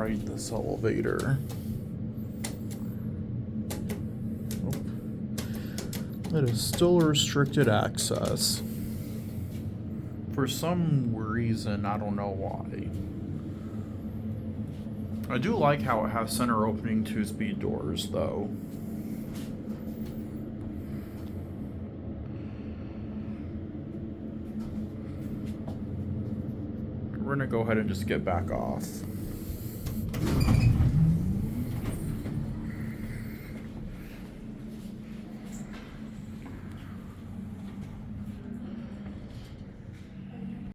ride this elevator. It is still restricted access. For some reason, I don't know why. I do like how it has center opening 2-speed doors, though. We're gonna go ahead and just get back off.